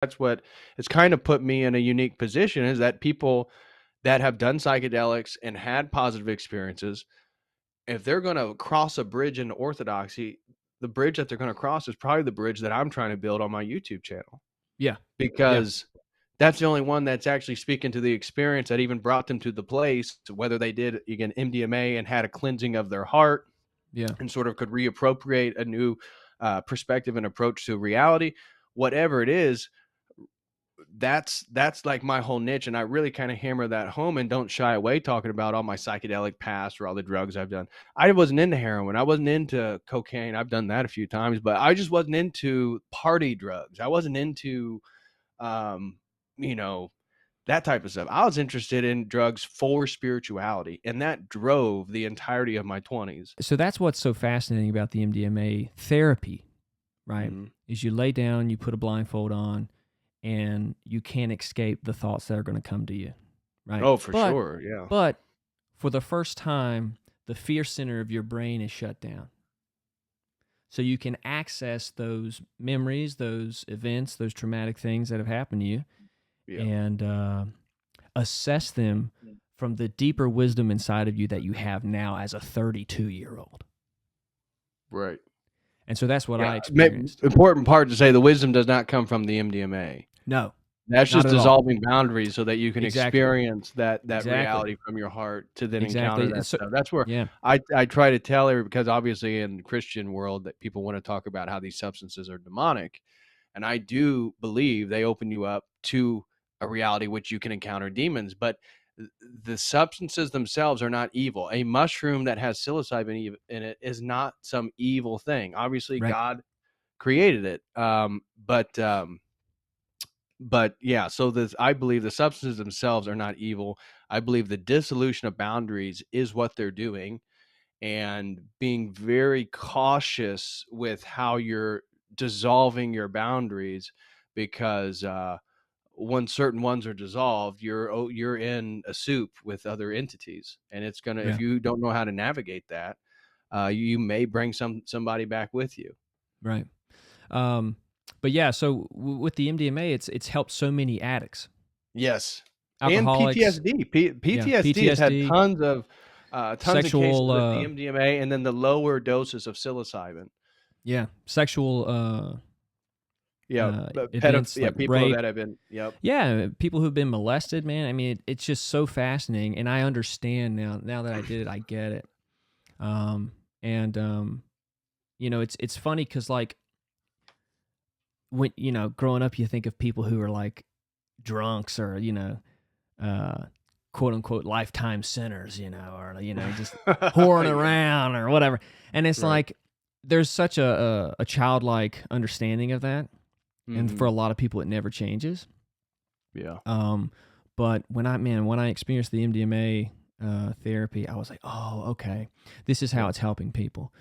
that's what it's kind of put me in a unique position, is that people that have done psychedelics and had positive experiences, if they're going to cross a bridge into orthodoxy, the bridge that they're going to cross is probably the bridge that I'm trying to build on my YouTube channel, Yeah. Yeah. because that's the only one that's actually speaking to the experience that even brought them to the place, whether they did, again, MDMA and had a cleansing of their heart Yeah. and sort of could reappropriate a new perspective and approach to reality, whatever it is. That's like my whole niche, and I really kind of hammer that home and don't shy away talking about all my psychedelic past or all the drugs I've done. I wasn't into heroin, I wasn't into cocaine. I've done that a few times, but I just wasn't into party drugs. I wasn't into um you know that type of stuff. I was interested in drugs for spirituality, and that drove the entirety of my 20s. So that's what's so fascinating about the MDMA therapy, right? Mhm. Is you lay down, you put a blindfold on, and you can't escape the thoughts that are going to come to you, right? Oh, for But sure, yeah. but for the first time, the fear center of your brain is shut down. So you can access those memories, those events, those traumatic things that have happened to you, Yeah. and assess them from the deeper wisdom inside of you that you have now as a 32-year-old. Right. And so that's what Yeah, I experienced. important part to say, the wisdom does not come from the MDMA. No, That's not just at all. dissolving boundaries so that you can Exactly. experience that Exactly. reality from your heart to then encounter Exactly. that So, stuff. That's where yeah. I try to tell everybody, because obviously in the Christian world that people want to talk about how these substances are demonic, and I do believe they open you up to a reality which you can encounter demons, but the substances themselves are not evil. A mushroom that has psilocybin in it is not some evil thing. Obviously, Right. God created it, but yeah, so this, I believe the substances themselves are not evil. I believe the dissolution of boundaries is what they're doing, and being very cautious with how you're dissolving your boundaries, because when certain ones are dissolved, you're in a soup with other entities, and it's gonna, if Yeah. you don't know how to navigate that, you may bring somebody back with you. Right. Um, but yeah, so with the MDMA, it's helped so many addicts, Yes, and alcoholics, PTSD. yeah, PTSD has had PTSD, tons of cases sexual, with the MDMA, and then the lower doses of psilocybin. yeah, sexual Yeah, but events yeah, like people rape. that have been, yep, Yeah, people who've been molested, man. I mean, it's just so fascinating, and I understand now. Now that I did it, I get it. And it's funny because like when growing up, you think of people who are like drunks or uh, quote unquote lifetime sinners, or just whoring yeah, around or whatever. And it's right, like there's such a childlike understanding of that, and for hmm, a lot of people, it never changes. yeah, Um, but when I experienced the MDMA therapy, I was like, oh, okay, this is how yeah, it's helping people.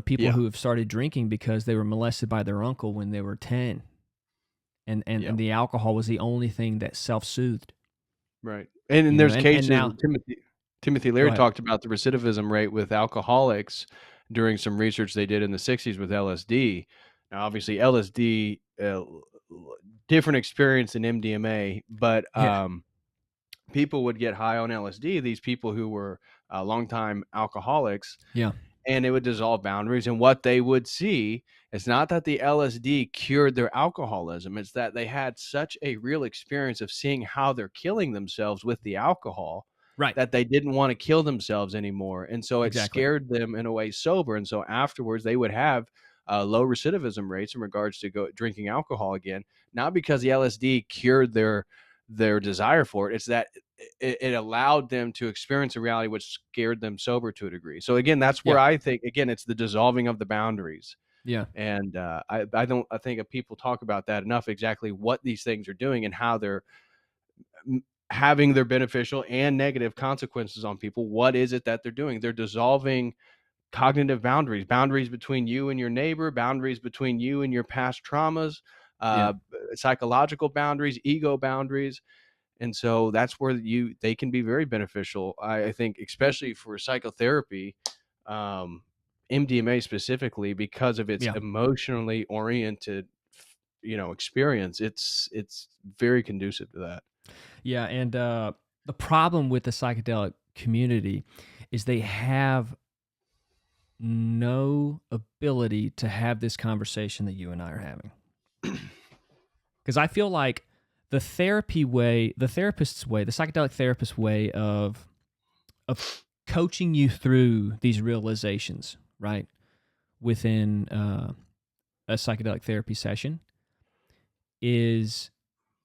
People yeah, who have started drinking because they were molested by their uncle when they were 10, and and yeah, and the alcohol was the only thing that self-soothed. right. And there's And cases. now, Timothy go Leary ahead. talked about the recidivism rate with alcoholics during some research they did in the '60s with LSD. Now, obviously, LSD, different experience than MDMA, but Yeah, people would get high on LSD. These people who were longtime alcoholics, yeah, and it would dissolve boundaries. And what they would see is not that the LSD cured their alcoholism; it's that they had such a real experience of seeing how they're killing themselves with the alcohol, right, that they didn't want to kill themselves anymore, and so it exactly. scared them in a way sober. And so afterwards, they would have low recidivism rates in regards to drinking alcohol again, not because the LSD cured their desire for it. It's that it allowed them to experience a reality which scared them sober to a degree. So again, that's where Yeah, I think, again, it's the dissolving of the boundaries. yeah, And I think if people talk about that enough, exactly what these things are doing and how they're having their beneficial and negative consequences on people. What is it that they're doing? They're dissolving cognitive boundaries, boundaries between you and your neighbor, boundaries between you and your past traumas, yeah, uh, psychological boundaries, ego boundaries. And so that's where they can be very beneficial. I think, especially for psychotherapy, um, MDMA specifically, because of its yeah, emotionally oriented experience, it's very conducive to that. Yeah, and the problem with the psychedelic community is they have no ability to have this conversation that you and I are having. Because I feel like the therapy way, the therapist's way, the psychedelic therapist's way of coaching you through these realizations, right, within a psychedelic therapy session is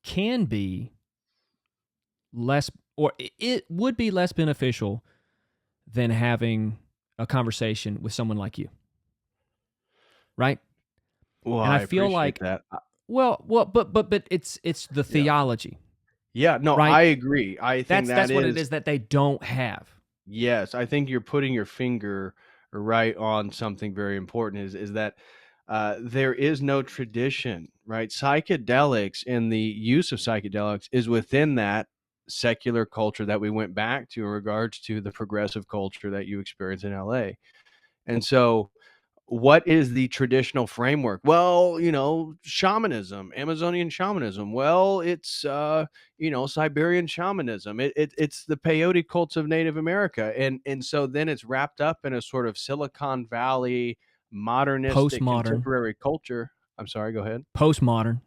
can be less, or it would be less beneficial than having a conversation with someone like you, right? Well, And I I feel appreciate like, that. but it's the Yeah. theology, Yeah, no, right? I agree. I think that That's what it is is that they don't have. yes, I think you're putting your finger right on something very important is that there is no tradition, right? Psychedelics and the use of psychedelics is within that secular culture that we went back to in regards to the progressive culture that you experience in LA. And so what is the traditional framework? Well, shamanism, Amazonian shamanism. Well, it's Siberian shamanism. It's the peyote cults of Native America, and so then it's wrapped up in a sort of Silicon Valley modernistic Postmodern, contemporary culture. I'm sorry, go ahead. postmodern,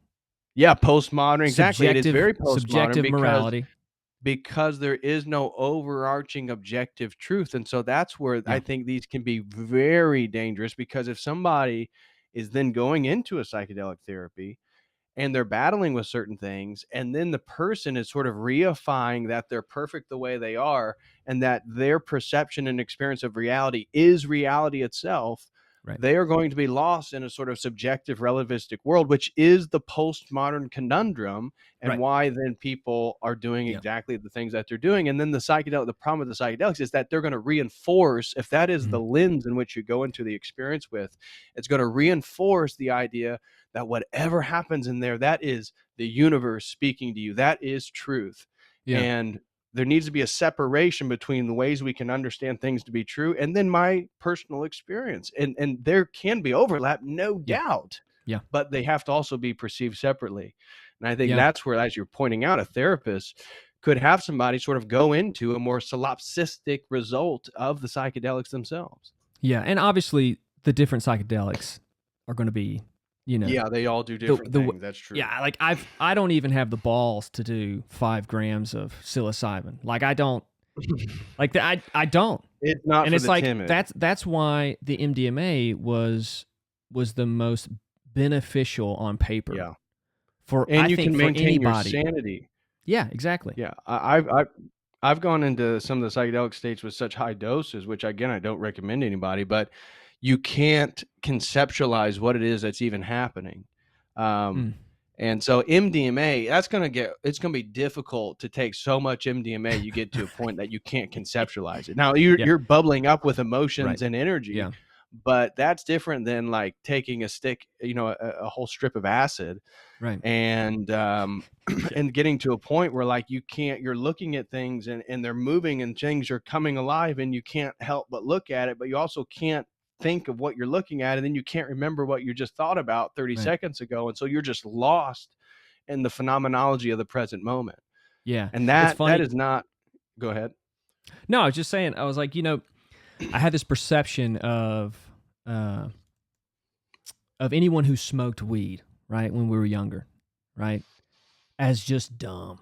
Yeah, postmodern. Exactly, it is subjective, very postmodern subjective morality. because there is no overarching objective truth. And so that's where I Yeah, think these can be very dangerous, because if somebody is then going into a psychedelic therapy and they're battling with certain things, and then the person is sort of reifying that they're perfect the way they are, and that their perception and experience of reality is reality itself, right, they are going to be lost in a sort of subjective relativistic world, which is the postmodern conundrum, and right. why then people are doing Yeah, exactly the things that they're doing. And then the problem with the psychedelics is that they're going to reinforce, if that is mhm, the lens in which you go into the experience with, it's going to reinforce the idea that whatever happens in there, that is the universe speaking to you. That is truth. yeah, And there needs to be a separation between the ways we can understand things to be true and then my personal experience. And there can be overlap, no yeah, doubt, yeah, but they have to also be perceived separately. And I think yeah, that's where, as you're pointing out, a therapist could have somebody sort of go into a more solipsistic result of the psychedelics themselves. yeah. And obviously, the different psychedelics are going to be, you know, Yeah, they all do the different the things. That's true. yeah. Like I don't even have the balls to do 5 grams of psilocybin. Like I don't like that. I don't. It's not And for it's the like timid. that's why the MDMA was the most beneficial on paper Yeah. for, I And you think, can for maintain your anybody. sanity. Yeah, exactly. Yeah, I've gone into some of the psychedelic states with such high doses, which again I don't recommend to anybody, but you can't conceptualize what it is that's even happening. Um, Mm, and so MDMA, it's gonna be difficult to take so much MDMA you get to a point that you can't conceptualize it. Now yeah, you're bubbling up with right. emotions and energy, Yeah, but that's different than like taking a stick, a whole strip of acid right. and Yeah, and getting to a point where like you're looking at things and they're moving and things are coming alive and you can't help but look at it, but you also can't think of what you're looking at, and then you can't remember what you just thought about 30 right. seconds ago, and so you're just lost in the phenomenology of the present moment. Yeah. And It's that funny. is not go ahead. No, I was just saying, I was like, I had this perception uh of anyone who smoked weed, right, when we were younger, right, as just dumb,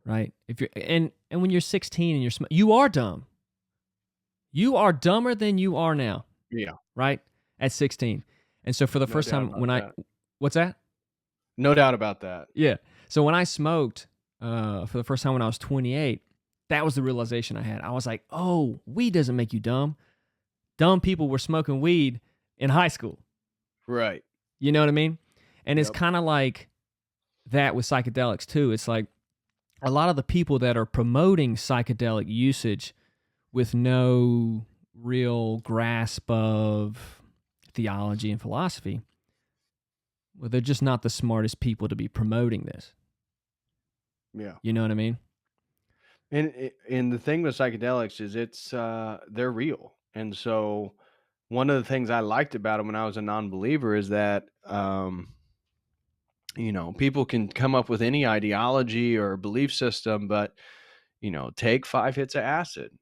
right? If you're and when you're 16 and you are dumb. You are dumber than you are now, Yeah, right? At 16. And so for the no first doubt time about when I that. what's that? No doubt about that. Yeah. So when I smoked for the first time when I was 28, that was the realization I had. I was like, "Oh, weed doesn't make you dumb. Dumb people were smoking weed in high school." Right. You know what I mean? And it's Yep. kind of like that with psychedelics too. It's like a lot of the people that are promoting psychedelic usage with no real grasp of theology and philosophy, well, they're just not the smartest people to be promoting this. Yeah. You know what I mean? And the thing with psychedelics is they're real. And so one of the things I liked about them when I was a non-believer is that People can come up with any ideology or belief system, but take 5 hits of acid.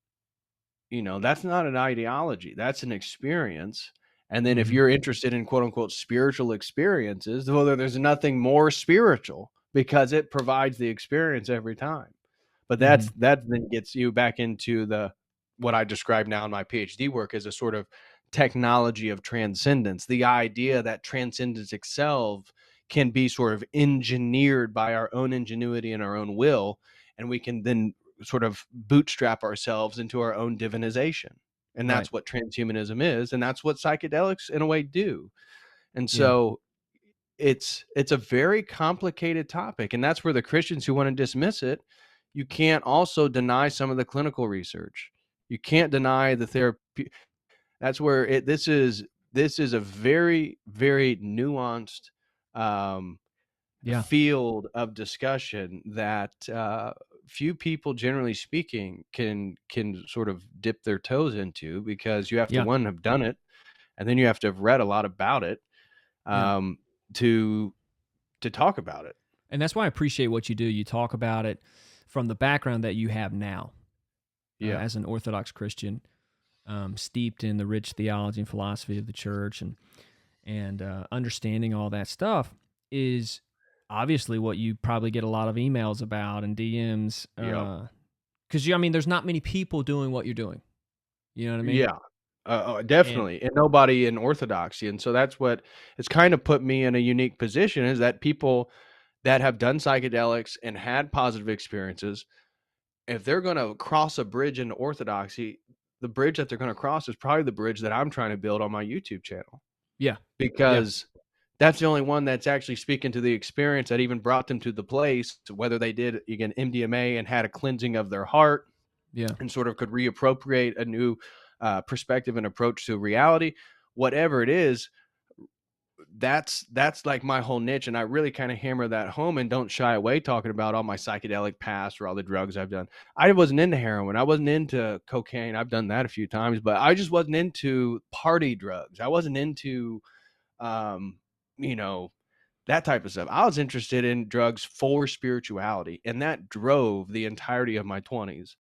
That's not an ideology, that's an experience. And then if Mhm. you're interested in quote unquote spiritual experiences, well, there's nothing more spiritual because it provides the experience every time. But Mhm. that then gets you back into the what I describe now in my PhD work as a sort of technology of transcendence. The idea that transcendence itself can be sort of engineered by our own ingenuity and our own will, and we can then sort of bootstrap ourselves into our own divinization. And Right. that's what transhumanism is, and that's what psychedelics in a way do. And Yeah. so it's a very complicated topic, and that's where the Christians who want to dismiss it, you can't also deny some of the clinical research. You can't deny the therapy. That's where this is a very very nuanced um, Yeah. field of discussion that few people, generally speaking, can sort of dip their toes into, because you have to Yeah. one have done it, and then you have to have read a lot about it Yeah. um, to talk about it. And that's why I appreciate what you do. You talk about it from the background that you have now, Yeah, as an Orthodox Christian, steeped in the rich theology and philosophy of the church, and understanding all that stuff is obviously what you probably get a lot of emails about and DMs. yeah, Because I mean, there's not many people doing what you're doing. You know what I mean? yeah. And Definitely, and nobody in orthodoxy, and so that's what it's kind of put me in a unique position, is that people that have done psychedelics and had positive experiences, if they're going to cross a bridge into orthodoxy, the bridge that they're going to cross is probably the bridge that I'm trying to build on my YouTube channel, yeah, yeah, because that's the only one that's actually speaking to the experience that even brought them to the place, whether they did again MDMA and had a cleansing of their heart yeah, and sort of could reappropriate a new perspective and approach to reality. Whatever it is, that's like my whole niche, and I really kind of hammer that home and don't shy away talking about all my psychedelic past or all the drugs I've done. I wasn't into heroin, I wasn't into cocaine. I've done that a few times, but I just wasn't into party drugs. I wasn't into um, you know, that type of stuff. I was interested in drugs for spirituality, and that drove the entirety of my 20s.